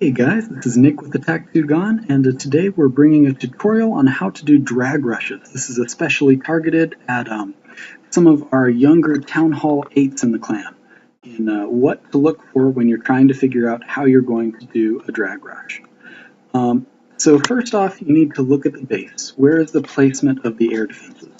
Hey guys, this is Nick with the th8, and today we're bringing a tutorial on how to do drag rushes. This is especially targeted at some of our younger Town Hall 8s in the clan, in what to look for when you're trying to figure out how you're going to do a drag rush. So first off, you need to look at the base. Where is the placement of the air defenses?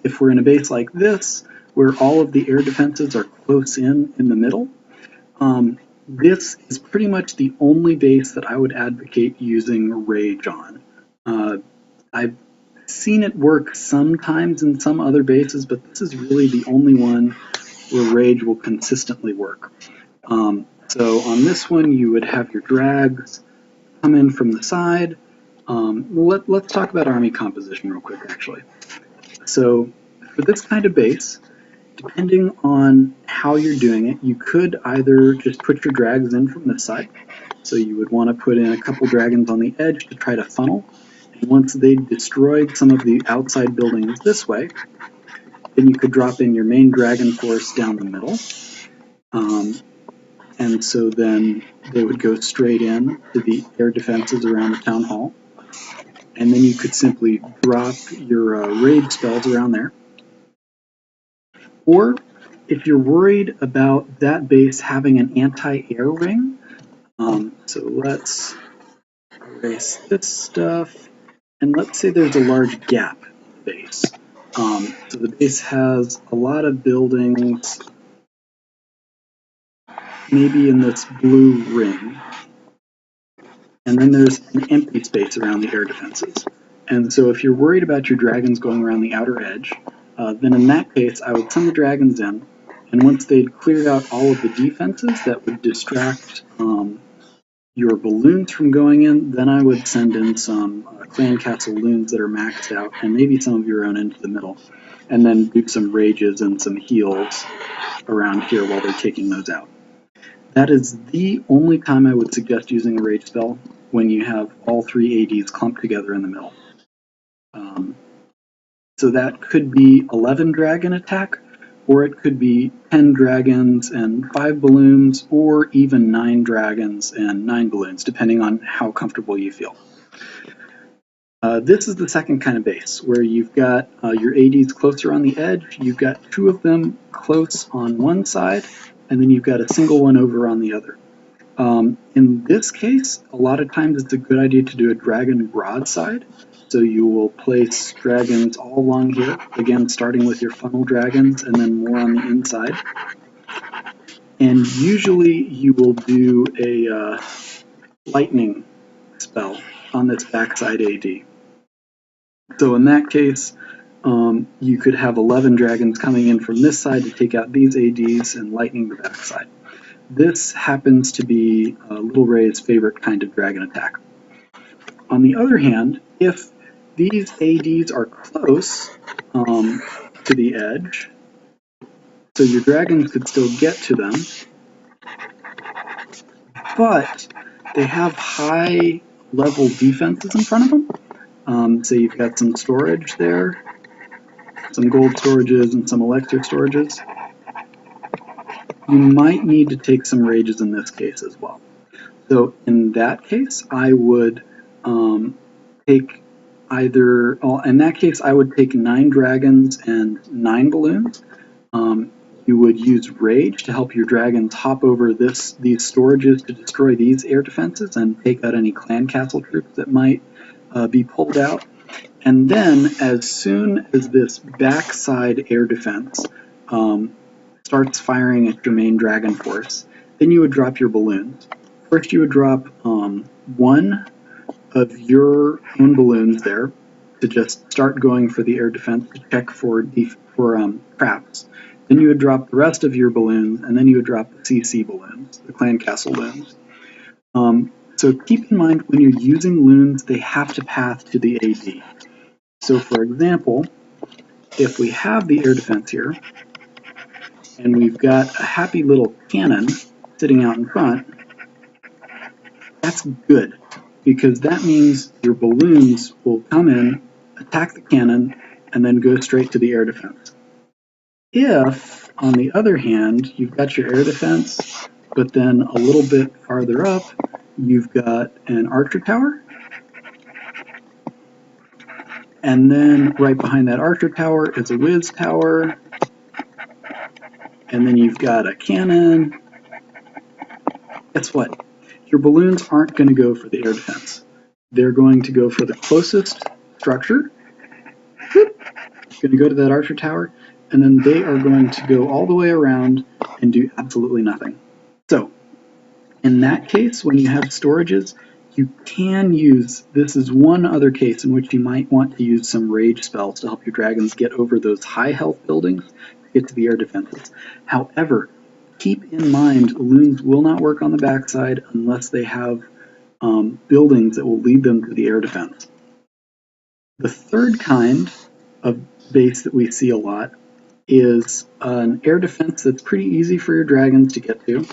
If we're in a base like this, where all of the air defenses are close in the middle, this is pretty much the only base that I would advocate using Rage on. I've seen it work sometimes in some other bases, but this is really the only one where Rage will consistently work. So on this one, you would have your drags come in from the side. Let's talk about army composition real quick, actually. So for this kind of base, depending on how you're doing it, you could either just put your drags in from this side. So you would want to put in a couple dragons on the edge to try to funnel. And once they destroyed some of the outside buildings this way, then you could drop in your main dragon force down the middle. And so then they would go straight in to the air defenses around the town hall. And then you could simply drop your raid spells around there. Or if you're worried about that base having an anti-air ring, so let's erase this stuff, and let's say there's a large gap in the base. So the base has a lot of buildings, maybe in this blue ring, and then there's an empty space around the air defenses. And so if you're worried about your dragons going around the outer edge, then in that case I would send the dragons in, and once they'd cleared out all of the defenses that would distract your balloons from going in, then I would send in some clan castle loons that are maxed out, and maybe some of your own into the middle, and then do some rages and some heals around here while they're taking those out. That is the only time I would suggest using a rage spell, when you have all three ADs clumped together in the middle. So that could be 11 dragon attack, or it could be 10 dragons and 5 balloons, or even 9 dragons and 9 balloons, depending on how comfortable you feel. This is the second kind of base, where you've got your ADs closer on the edge, you've got 2 of them close on one side, and then you've got a single one over on the other. In this case, a lot of times it's a good idea to do a dragon broadside. So you will place dragons all along here, again starting with your funnel dragons and then more on the inside. And usually you will do a lightning spell on this backside AD. So in that case, you could have 11 dragons coming in from this side to take out these ADs and lightning the backside. This happens to be Little Ray's favorite kind of dragon attack. On the other hand, if these ADs are close to the edge, so your dragons could still get to them, but they have high level defenses in front of them. So you've got some storage there, some gold storages and some electric storages. You might need to take some rages in this case as well. So in that case, I would take in that case, I would take 9 dragons and 9 balloons. You would use Rage to help your dragons hop over these storages to destroy these air defenses and take out any clan castle troops that might be pulled out. And then, as soon as this backside air defense starts firing at your main dragon force, then you would drop your balloons. First, you would drop 1 of your own balloons there to just start going for the air defense to check for traps. Then you would drop the rest of your balloons, and then you would drop the CC balloons, the clan castle loons. So keep in mind, when you're using loons, they have to path to the AD. So for example, if we have the air defense here, and we've got a happy little cannon sitting out in front, that's good, because that means your balloons will come in, attack the cannon, and then go straight to the air defense. If, on the other hand, you've got your air defense, but then a little bit farther up, you've got an archer tower, and then right behind that archer tower is a whiz tower, and then you've got a cannon. Guess what? Your balloons aren't going to go for the air defense. They're going to go for the closest structure. Whoop. Going to go to that archer tower, and then they are going to go all the way around and do absolutely nothing. So in that case, when you have storages, you can use, this is one other case in which you might want to use some rage spells to help your dragons get over those high health buildings to get to the air defenses. However, keep in mind, loons will not work on the backside unless they have buildings that will lead them to the air defense. The third kind of base that we see a lot is an air defense that's pretty easy for your dragons to get to,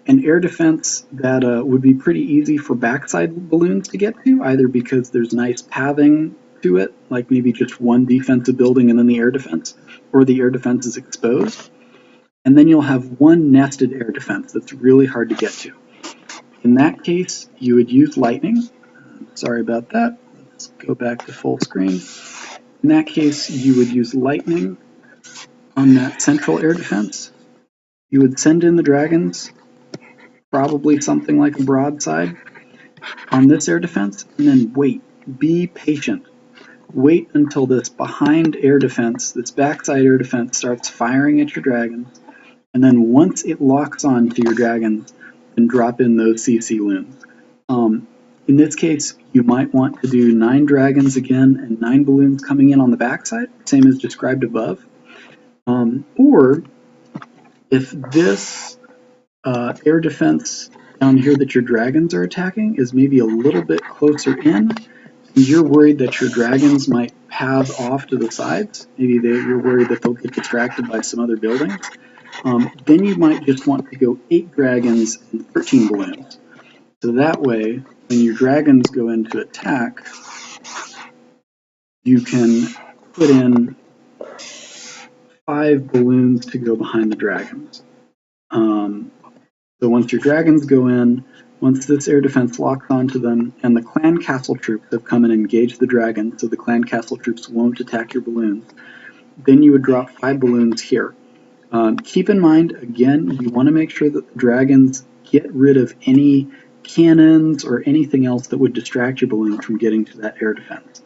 an air defense that would be pretty easy for backside balloons to get to, either because there's nice pathing to it, like maybe just one defensive building and then the air defense, or the air defense is exposed. And then you'll have one nested air defense that's really hard to get to. In that case, you would use lightning. Sorry about that. Let's go back to full screen. In that case, you would use lightning on that central air defense. You would send in the dragons, probably something like a broadside on this air defense, and then wait. Be patient. Wait until this behind air defense, this backside air defense, starts firing at your dragons, and then once it locks on to your dragons, then drop in those CC loons. In this case, you might want to do 9 dragons again and 9 balloons coming in on the backside, same as described above. Or if this air defense down here that your dragons are attacking is maybe a little bit closer in, and you're worried that your dragons might path off to the sides, maybe you're worried that they'll get distracted by some other buildings, then you might just want to go 8 dragons and 13 balloons. So that way, when your dragons go into attack, you can put in 5 balloons to go behind the dragons. So once your dragons go in, once this air defense locks onto them, and the clan castle troops have come and engaged the dragons, so the clan castle troops won't attack your balloons, then you would drop 5 balloons here. Keep in mind, again, you want to make sure that the dragons get rid of any cannons or anything else that would distract your balloons from getting to that air defense.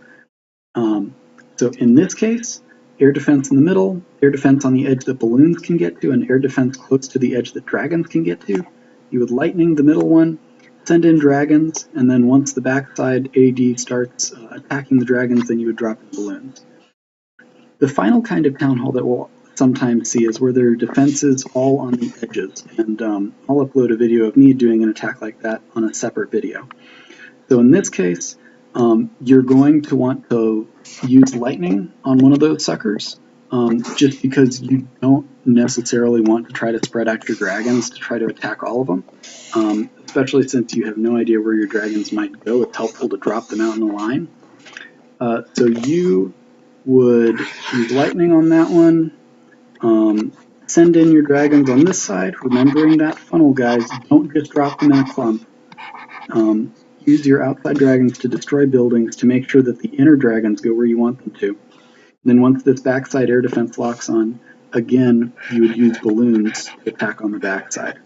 So in this case, air defense in the middle, air defense on the edge that balloons can get to, and air defense close to the edge that dragons can get to. You would lightning the middle one, send in dragons, and then once the backside AD starts attacking the dragons, then you would drop in balloons. The final kind of town hall that we'll sometimes see is where there are defenses all on the edges, and I'll upload a video of me doing an attack like that on a separate video. So in this case, you're going to want to use lightning on one of those suckers, just because you don't necessarily want to try to spread out your dragons to try to attack all of them, especially since you have no idea where your dragons might go. It's helpful to drop them out in a line. So you would use lightning on that one, send in your dragons on this side, remembering that funnel, guys, don't just drop them in a clump. Use your outside dragons to destroy buildings to make sure that the inner dragons go where you want them to. Then once this backside air defense locks on, again, you would use balloons to attack on the backside.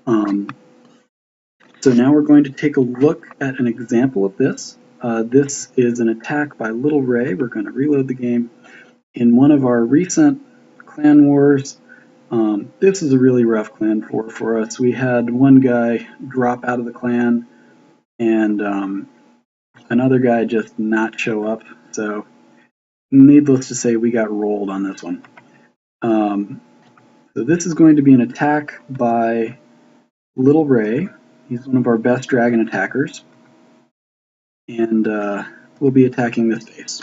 So now we're going to take a look at an example of this. This is an attack by Little Ray. We're going to reload the game. In one of our recent clan wars, this is a really rough clan war for us. We had one guy drop out of the clan, and another guy just not show up. So needless to say, we got rolled on this one. So this is going to be an attack by Little Ray. He's one of our best dragon attackers, and we'll be attacking this base.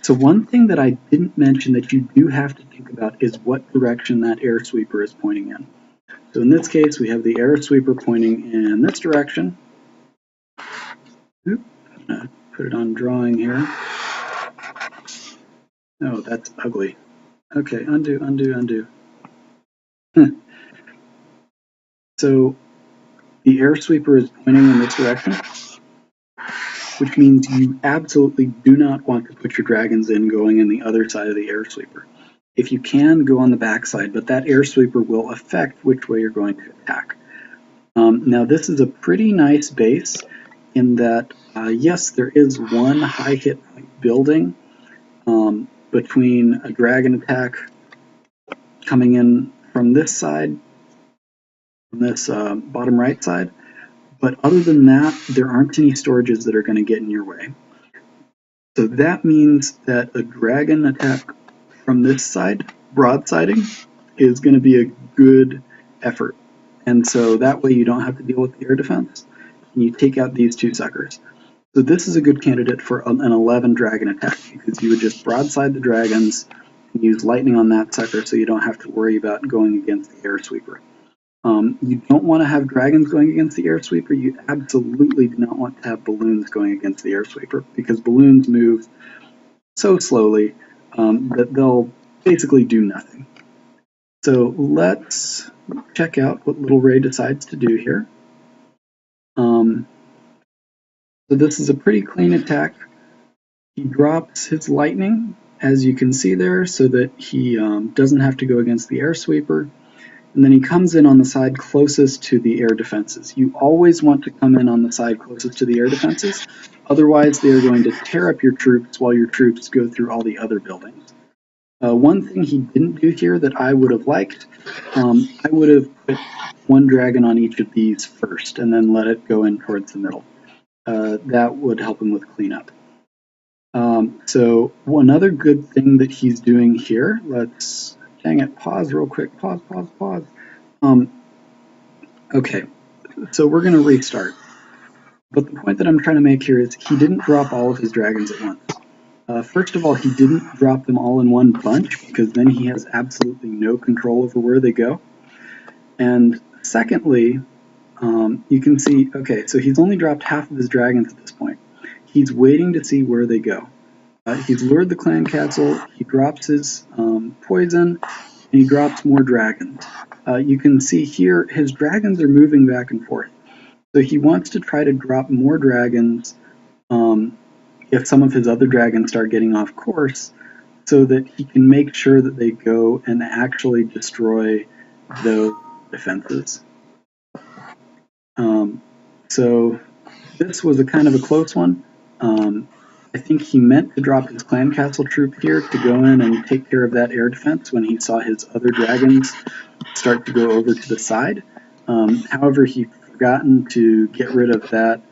So one thing that I didn't mention that you do have to think about is what direction that air sweeper is pointing in. So in this case, we have the air sweeper pointing in this direction. Oop, I'm gonna put it on drawing here. Oh, that's ugly. Okay, undo, undo, undo. So the air sweeper is pointing in this direction, which means you absolutely do not want to put your dragons in going in the other side of the air sweeper. If you can, go on the back side, but that air sweeper will affect which way you're going to attack. Now this is a pretty nice base in that, yes, there is one high hit point building between a dragon attack coming in from this side, from this bottom right side, but other than that, there aren't any storages that are going to get in your way. So that means that a dragon attack from this side, broadsiding, is going to be a good effort. And so that way you don't have to deal with the air defense, and you take out these two suckers. So this is a good candidate for an 11 dragon attack, because you would just broadside the dragons and use lightning on that sucker so you don't have to worry about going against the air sweeper. You don't want to have dragons going against the air sweeper. You absolutely do not want to have balloons going against the air sweeper, because balloons move so slowly that they'll basically do nothing. So let's check out what Little Ray decides to do here. So this is a pretty clean attack. He drops his lightning, as you can see there, so that he doesn't have to go against the air sweeper. And then he comes in on the side closest to the air defenses. You always want to come in on the side closest to the air defenses, otherwise they are going to tear up your troops while your troops go through all the other buildings. One thing he didn't do here that I would have liked, I would have put one dragon on each of these first and then let it go in towards the middle. That would help him with cleanup. So another good thing that he's doing here, let's, dang it, pause real quick, pause. Okay, so we're going to restart. But the point that I'm trying to make here is he didn't drop all of his dragons at once. First of all, he didn't drop them all in one bunch, because then he has absolutely no control over where they go. And secondly, you can see, okay, so he's only dropped half of his dragons at this point. He's waiting to see where they go. He's lured the clan castle, he drops his poison, and he drops more dragons. You can see here his dragons are moving back and forth. So he wants to try to drop more dragons if some of his other dragons start getting off course, so that he can make sure that they go and actually destroy those defenses. So this was a kind of a close one. I think he meant to drop his clan castle troop here to go in and take care of that air defense when he saw his other dragons start to go over to the side. However, he'd forgotten to get rid of that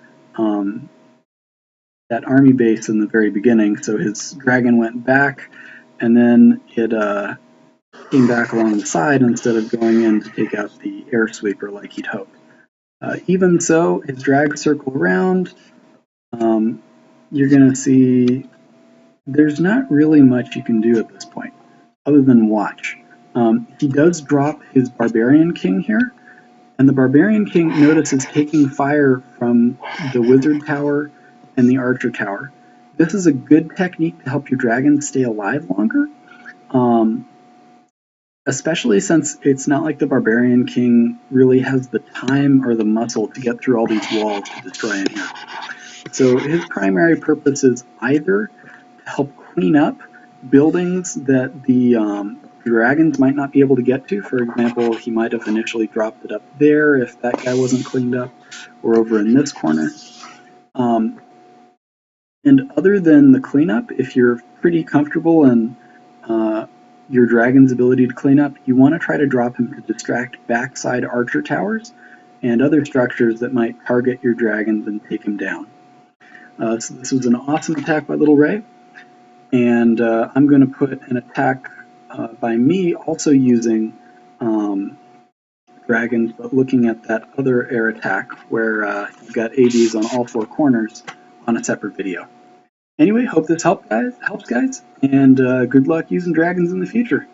that army base in the very beginning, so his dragon went back, and then it came back along the side instead of going in to take out the air sweeper like he'd hoped. Even so, his drags circle around. You're going to see there's not really much you can do at this point, other than watch. He does drop his Barbarian King here, and the Barbarian King notices taking fire from the Wizard Tower and the Archer Tower. This is a good technique to help your dragons stay alive longer, especially since it's not like the Barbarian King really has the time or the muscle to get through all these walls to destroy in here. So his primary purpose is either to help clean up buildings that the dragons might not be able to get to. For example, he might have initially dropped it up there if that guy wasn't cleaned up, or over in this corner. And other than the cleanup, if you're pretty comfortable in your dragon's ability to clean up, you want to try to drop him to distract backside archer towers and other structures that might target your dragons and take him down. So this was an awesome attack by Little Ray, and I'm going to put an attack by me also using dragons, but looking at that other air attack where you've got ABs on all four corners on a separate video. Anyway, hope this helps guys, and good luck using dragons in the future.